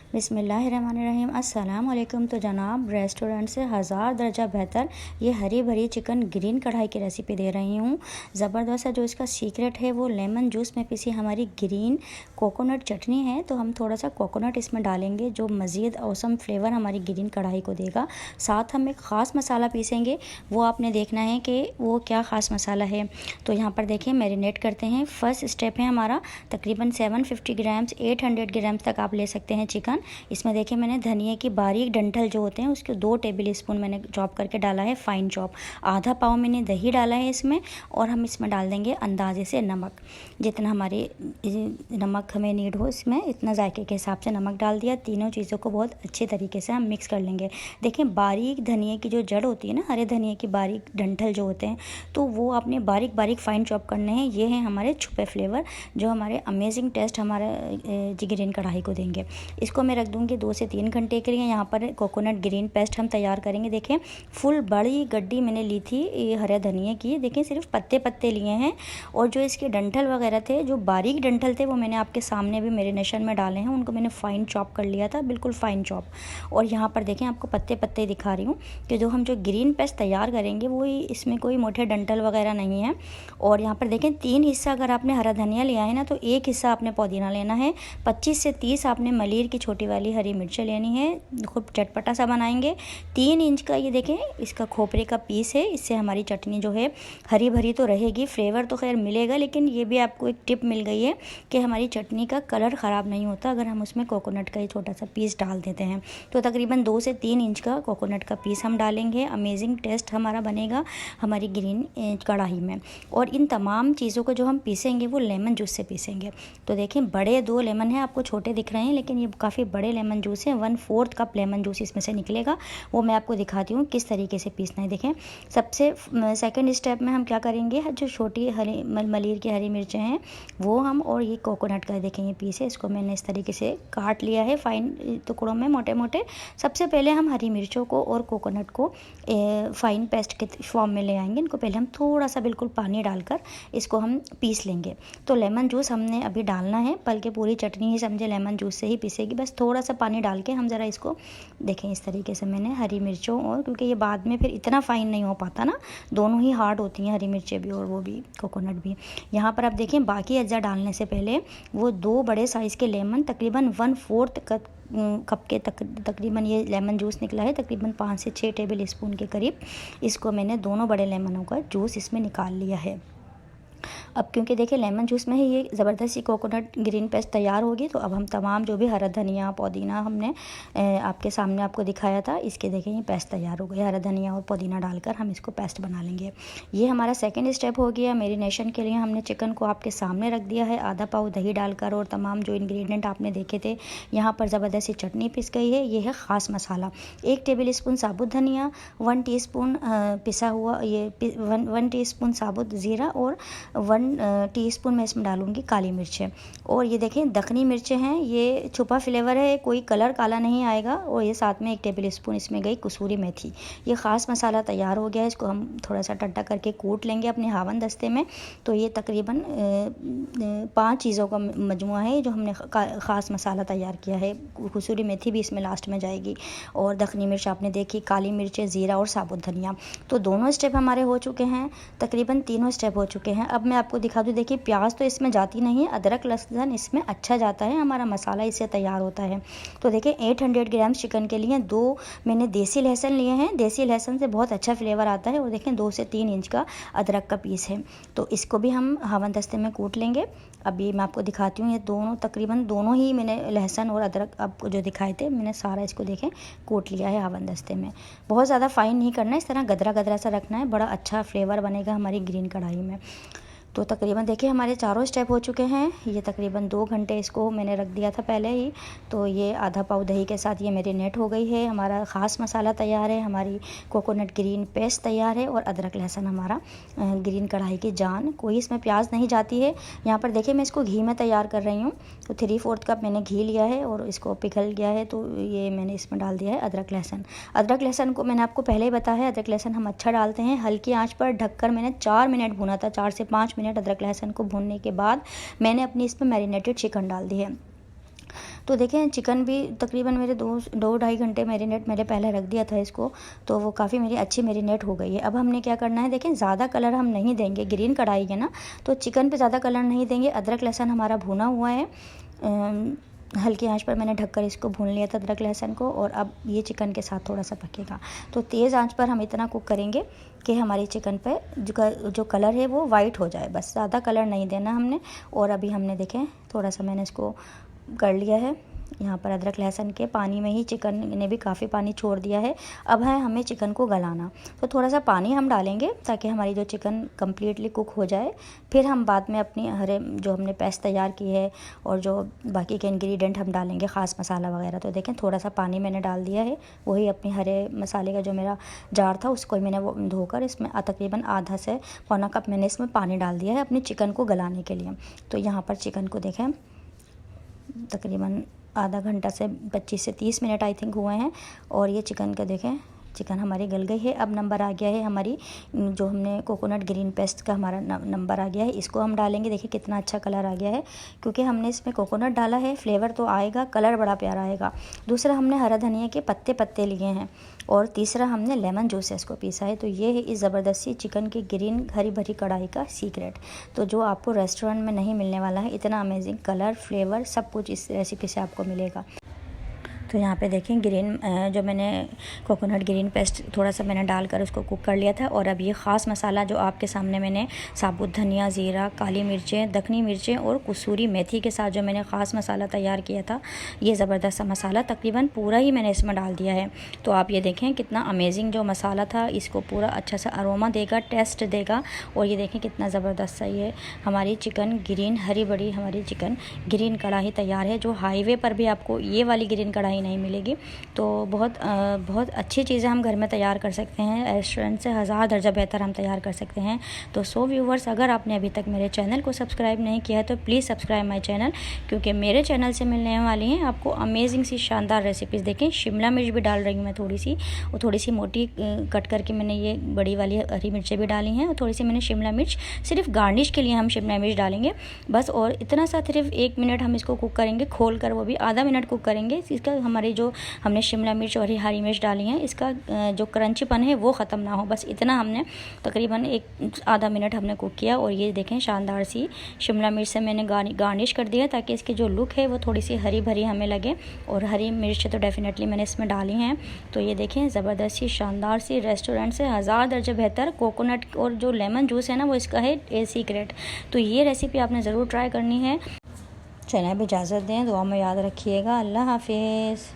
बिस्मिल्लाहिर्रहमानिर्रहीम। अस्सलाम वालेकुम। तो जनाब रेस्टोरेंट से हज़ार दर्जा बेहतर ये हरी भरी चिकन ग्रीन कढ़ाई की रेसिपी दे रही हूँ। ज़बरदस्त है। जो इसका सीक्रेट है वो लेमन जूस में पिसी हमारी ग्रीन कोकोनट चटनी है। तो हम थोड़ा सा कोकोनट इसमें डालेंगे जो मज़ीद औसम फ्लेवर हमारी ग्रीन कढ़ाई को देगा। साथ हम एक ख़ास मसाला पीसेंगे, वो आपने देखना है कि वो क्या ख़ास मसाला है। तो यहाँ पर देखें मैरिनेट करते हैं। फर्स्ट स्टेप है हमारा तकरीबन 750 ग्राम्स 800 ग्राम्स तक आप ले सकते हैं चिकन। इसमें देखिए मैंने धनिए की बारीक डंठल जो होते हैं उसके 2 टेबल स्पून मैंने चॉप करके डाला है, फ़ाइन चॉप। आधा पाव मैंने दही डाला है इसमें, और हम इसमें डाल देंगे अंदाजे से नमक। जितना हमारे नमक हमें नीड हो इसमें इतना जायके के हिसाब से नमक डाल दिया। तीनों चीज़ों को बहुत अच्छे तरीके से हम मिक्स कर लेंगे। देखें बारीक धनिए की जो जड़ होती है ना, हरे धनिए की बारीक डंठल जो होते हैं, तो वो आपने बारीक बारीक फ़ाइन चॉप करने हैं। ये हैं हमारे छुपे फ्लेवर जो हमारे अमेजिंग टेस्ट हमारे ग्रीन कढ़ाई को देंगे। इसको मैं रख दूँगी 2 से 3 घंटे के लिए। यहाँ पर कोकोनट ग्रीन पेस्ट हम तैयार करेंगे। देखें फुल बड़ी गड्डी मैंने ली थी ये हरे धनिए की। देखें सिर्फ पत्ते पत्ते लिए हैं, और जो इसके डंठल वगैरह थे, जो बारीक डंठल थे, वो मैंने आपके सामने भी मैरिनेशन में डाले हैं। उनको मैंने फ़ाइन चॉप कर लिया था, बिल्कुल फ़ाइन चॉप। और यहाँ पर देखें आपको पत्ते पत्ते दिखा रही हूँ कि जो हम जो ग्रीन पेस्ट तैयार करेंगे वो इसमें कोई मोटे डंठल वगैरह नहीं है। और यहाँ पर देखें 3 हिस्सा अगर आपने हरा धनिया लिया है ना, तो 1 हिस्सा आपने पुदीना लेना है। 25 से 30 आपने मलीर की छोटी वाली हरी मिर्चें लेनी है। खूब चटपटा सा बनाएंगे। 3 इंच का ये देखें इसका खोपरे का पीस है। इससे हमारी चटनी जो है हरी भरी तो रहेगी, फ्लेवर तो खैर मिलेगा, लेकिन ये भी आपको एक टिप मिल गई है कि हमारी चटनी का कलर ख़राब नहीं होता अगर हम उसमें कोकोनट का ही छोटा सा पीस डाल देते हैं। तो तकरीबन 2 से 3 इंच का कोकोनट का पीस हम डालेंगे। अमेजिंग टेस्ट हमारा बनेगा हमारी ग्रीन कढ़ाई में। और इन तमाम चीज़ों को जो हम पीसेंगे वो लेमन जूस से पीसेंगे। तो देखें बड़े 2 लेमन हैं, आपको छोटे दिख रहे हैं लेकिन ये काफ़ी बड़े लेमन जूस हैं। 1/4 कप लेमन जूस इसमें से निकलेगा। वो मैं आपको दिखाती हूँ किस तरीके से पीसना है। देखें सबसे सेकंड स्टेप में हम क्या करेंगे, जो छोटी हरी मलीर की हरी मिर्चें हैं वो हम, और ये कोकोनट का देखें ये पीस है, इसको मैंने इस तरीके से काट लिया है फ़ाइन टुकड़ों में मोटे मोटे। सबसे पहले हम हरी मिर्चों को और कोकोनट को फ़ाइन पेस्ट के फॉर्म में ले आएंगे। इनको पहले हम थोड़ा सा बिल्कुल पानी डालकर इसको हम पीस लेंगे। तो लेमन जूस हमने अभी डालना है, बल्कि पूरी चटनी ही समझे लेमन जूस से ही पीसेगी। बस थोड़ा सा पानी डाल के हम ज़रा इसको देखें इस तरीके से मैंने हरी मिर्चों, और क्योंकि ये बाद में फिर इतना फ़ाइन नहीं हो पाता ना, दोनों ही हार्ड होती हैं हरी मिर्चें भी और वो भी कोकोनट भी। यहाँ पर आप देखें बाकी अज्जा डालने से पहले वो 2 बड़े साइज़ के लेमन तकरीबन 1/4 कप के तकरीबन ये लेमन जूस निकला है, तकरीबन 5 से 6 टेबल स्पून के करीब। इसको मैंने दोनों बड़े लेमनों का जूस इसमें निकाल लिया है। अब क्योंकि देखिए लेमन जूस में ही ये ज़बरदस्त सी कोकोनट ग्रीन पेस्ट तैयार होगी, तो अब हम तमाम जो भी हरा धनिया पुदीना हमने आपके सामने आपको दिखाया था, इसके देखें ये पेस्ट तैयार हो गई। हरा धनिया और पुदीना डालकर हम इसको पेस्ट बना लेंगे। ये हमारा सेकंड स्टेप हो गया। मैरिनेशन के लिए हमने चिकन को आपके सामने रख दिया है, आधा पाव दही डालकर, और तमाम जो इंग्रेडिएंट आपने देखे थे। यहाँ पर ज़बरदस्त सी चटनी पिस गई है। ये है ख़ास मसाला, 1 टेबल स्पून साबुत धनिया, 1 टीस्पून पिसा हुआ, ये 1 टीस्पून साबुत ज़ीरा, और 1 टीस्पून मैं इसमें डालूंगी काली मिर्चें। और ये देखें दखनी मिर्चें हैं, ये छुपा फ्लेवर है, कोई कलर काला नहीं आएगा। और ये साथ में 1 टेबल स्पून इसमें गई कसूरी मेथी। ये ख़ास मसाला तैयार हो गया है। इसको हम थोड़ा सा टड्डा करके कूट लेंगे अपने हावन दस्ते में। तो ये तकरीबन 5 चीज़ों का मजमुआ है जो हमने ख़ास मसाला तैयार किया है। कसूरी मेथी भी इसमें लास्ट में जाएगी, और दखनी मिर्च आपने देखी, काली मिर्चें, ज़ीरा और साबुत धनिया। तो दोनों स्टेप हमारे हो चुके हैं, तकरीबन तीनों स्टेप हो चुके हैं। अब मैं आपको दिखा दूँ, देखिए प्याज तो इसमें जाती नहीं है, अदरक लहसुन इसमें अच्छा जाता है, हमारा मसाला इससे तैयार होता है। तो देखिए 800 ग्राम्स चिकन के लिए 2 मैंने देसी लहसुन लिए हैं। देसी लहसुन से बहुत अच्छा फ्लेवर आता है। और देखें 2 से 3 इंच का अदरक का पीस है। तो इसको भी हम हवन दस्ते में कूट लेंगे। अभी मैं आपको दिखाती हूँ, ये दोनों तकरीबन दोनों ही मैंने लहसुन और अदरक आपको जो दिखाए थे मैंने सारा इसको देखें कूट लिया है हवन दस्ते में। बहुत ज़्यादा फ़ाइन नहीं करना है, इस तरह गदरा गदरा सा रखना है, बड़ा अच्छा फ्लेवर बनेगा हमारी ग्रीन कढ़ाई में। तो तकरीबन देखिए हमारे चारों स्टेप हो चुके हैं। ये तकरीबन 2 घंटे इसको मैंने रख दिया था पहले ही। तो ये आधा पाव दही के साथ ये मैरिनेट हो गई है। हमारा ख़ास मसाला तैयार है, हमारी कोकोनट ग्रीन पेस्ट तैयार है, और अदरक लहसुन हमारा ग्रीन कढ़ाई की जान। कोई इसमें प्याज नहीं जाती है। यहाँ पर देखिए मैं इसको घी में तैयार कर रही हूँ। तो 3/4 कप मैंने घी लिया है और इसको पिघल गया है, तो ये मैंने इसमें डाल दिया है अदरक लहसुन। अदरक लहसुन को मैंने आपको पहले ही बताया है, अदरक लहसुन हम अच्छा डालते हैं। हल्की आँच पर ढककर मैंने 4 मिनट भुना था, 4 से 5 मिनट अदरक लहसुन को भूनने के बाद मैंने अपनी इसमें मैरिनेटेड चिकन डाल दी है। तो देखें चिकन भी तकरीबन मेरे 2-2.5 घंटे मैरिनेट मैंने पहले रख दिया था इसको, तो वो काफ़ी मेरी अच्छी मैरिनेट हो गई है। अब हमने क्या करना है, देखें ज़्यादा कलर हम नहीं देंगे, ग्रीन कढ़ाई है ना, तो चिकन पे ज़्यादा कलर नहीं देंगे। अदरक लहसुन हमारा भुना हुआ है, हल्की आंच पर मैंने ढककर इसको भून लिया था अदरक लहसुन को, और अब ये चिकन के साथ थोड़ा सा पकेगा। तो तेज़ आंच पर हम इतना कुक करेंगे कि हमारी चिकन पे जो कलर है वो वाइट हो जाए, बस ज़्यादा कलर नहीं देना हमने। और अभी हमने देखें थोड़ा सा मैंने इसको कर लिया है यहाँ पर अदरक लहसुन के पानी में ही चिकन ने भी काफ़ी पानी छोड़ दिया है। अब है हमें चिकन को गलाना, तो थोड़ा सा पानी हम डालेंगे ताकि हमारी जो चिकन कम्प्लीटली कुक हो जाए। फिर हम बाद में अपनी हरे जो हमने पेस्ट तैयार की है और जो बाकी के इंग्रेडिएंट हम डालेंगे, ख़ास मसाला वगैरह। तो देखें थोड़ा सा पानी मैंने डाल दिया है, वही अपनी हरे मसाले का जो मेरा जार था उसको मैंने वो धोकर इसमें तकरीबन आधा से पौना कप मैंने इसमें पानी डाल दिया है अपनी चिकन को गलाने के लिए। तो यहाँ पर चिकन को देखें तकरीबन आधा घंटा से 25 से 30 मिनट आई थिंक हुए हैं, और ये चिकन का देखें चिकन हमारी गल गई है। अब नंबर आ गया है हमारी जो हमने कोकोनट ग्रीन पेस्ट का हमारा नंबर आ गया है, इसको हम डालेंगे। देखिए कितना अच्छा कलर आ गया है, क्योंकि हमने इसमें कोकोनट डाला है, फ्लेवर तो आएगा, कलर बड़ा प्यारा आएगा। दूसरा हमने हरा धनिया के पत्ते लिए हैं, और तीसरा हमने लेमन जूस है इसको पीसा है। तो ये है इस ज़बरदस्ती चिकन की ग्रीन हरी भरी कढ़ाई का सीक्रेट, तो जो आपको रेस्टोरेंट में नहीं मिलने वाला है। इतना अमेजिंग कलर, फ्लेवर सब कुछ इस रेसिपी से आपको मिलेगा। तो यहाँ पे देखें ग्रीन जो मैंने कोकोनट ग्रीन पेस्ट थोड़ा सा मैंने डालकर उसको कुक कर लिया था। और अब ये ख़ास मसाला जो आपके सामने मैंने साबुत धनिया, ज़ीरा, काली मिर्चें, दखनी मिर्चें और कसूरी मेथी के साथ जो मैंने ख़ास मसाला तैयार किया था, ये ज़बरदस्त सा मसाला तकरीबन पूरा ही मैंने इसमें डाल दिया है। तो आप ये देखें कितना अमेजिंग जो मसाला था, इसको पूरा अच्छा सा अरोमा देगा, टेस्ट देगा। और ये देखें कितना ज़बरदस्त सा ये हमारी चिकन ग्रीन हरी बड़ी हमारी चिकन ग्रीन कढ़ाई तैयार है, जो हाईवे पर भी आपको ये वाली ग्रीन कढ़ाई नहीं मिलेगी। तो बहुत अच्छी चीज़ें हम घर में तैयार कर सकते हैं, रेस्टोरेंट से हज़ार दर्जा बेहतर हम तैयार कर सकते हैं। तो व्यूवर्स, अगर आपने अभी तक मेरे चैनल को सब्सक्राइब नहीं किया है तो प्लीज़ सब्सक्राइब माय चैनल, क्योंकि मेरे चैनल से मिलने वाली हैं आपको अमेजिंग सी शानदार रेसिपीज़। देखें शिमला मिर्च भी डाल रही हूँ मैं थोड़ी सी, और थोड़ी सी मोटी कट करके मैंने ये बड़ी वाली हरी मिर्चें भी डाली हैं, और थोड़ी सी मैंने शिमला मिर्च सिर्फ गार्निश के लिए हम शिमला मिर्च डालेंगे बस। और इतना सा सिर्फ 1 मिनट हम इसको कुक करेंगे खोल कर, वो भी आधा मिनट कुक करेंगे। इसका हमारी जो हमने शिमला मिर्च और हरी मिर्च डाली हैं, इसका जो क्रंचीपन है वो ख़त्म ना हो, बस इतना हमने तकरीबन आधा मिनट हमने कुक किया। और ये देखें शानदार सी शिमला मिर्च से मैंने गार्निश कर दिया, ताकि इसकी जो लुक है वो थोड़ी सी हरी भरी हमें लगे। और हरी मिर्च तो डेफिनेटली मैंने इसमें डाली हैं। तो ये देखें ज़बरदस्त सी शानदार सी रेस्टोरेंट से हज़ार दर्जे बेहतर कोकोनट और जो लेमन जूस है ना, वो इसका है सीक्रेट। तो ये रेसिपी आपने ज़रूर ट्राई करनी है। चलें अब इजाज़त दें, दुआ में याद रखिएगा। अल्लाह हाफिज़।